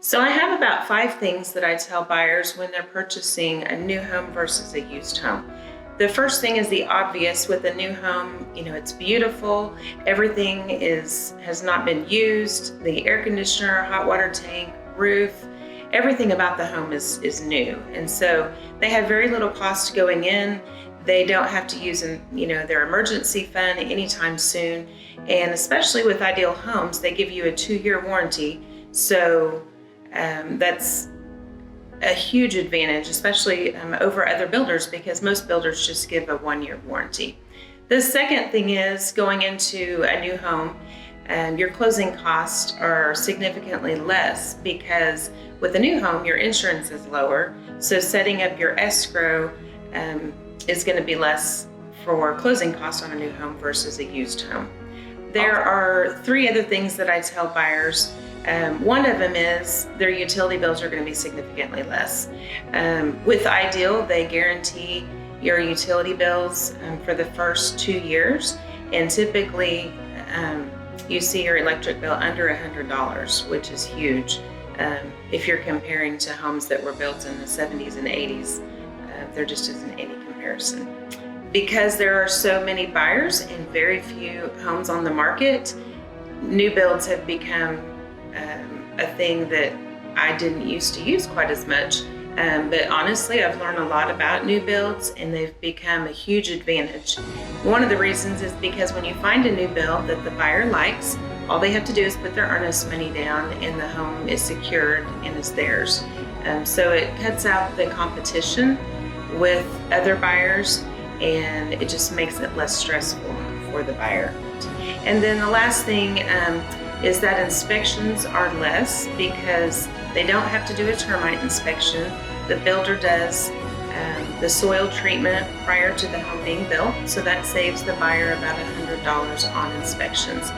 So I have about 5 things that I tell buyers when they're purchasing a new home versus a used home. The first thing is the obvious. With a new home, it's beautiful. Everything has not been used. The air conditioner, hot water tank, roof, everything about the home is new. And so they have very little cost going in. They don't have to use their emergency fund anytime soon. And especially with Ideal Homes, they give you a 2-year warranty. So that's a huge advantage, especially over other builders, because most builders just give a 1-year warranty. The second thing is going into a new home, your closing costs are significantly less because with a new home, your insurance is lower. So setting up your escrow is going to be less for closing costs on a new home versus a used home. There are 3 other things that I tell buyers. One of them is their utility bills are going to be significantly less. With Ideal, they guarantee your utility bills for the first 2 years, and typically you see your electric bill under $100, which is huge. If you're comparing to homes that were built in the 70s and 80s, there just isn't any comparison. Because there are so many buyers and very few homes on the market, new builds have become a thing that I didn't used to use quite as much. But honestly, I've learned a lot about new builds and they've become a huge advantage. One of the reasons is because when you find a new build that the buyer likes, all they have to do is put their earnest money down and the home is secured and is theirs. So it cuts out the competition with other buyers and it just makes it less stressful for the buyer. And then the last thing is that inspections are less because they don't have to do a termite inspection. The builder does the soil treatment prior to the home being built, so that saves the buyer about $100 on inspections.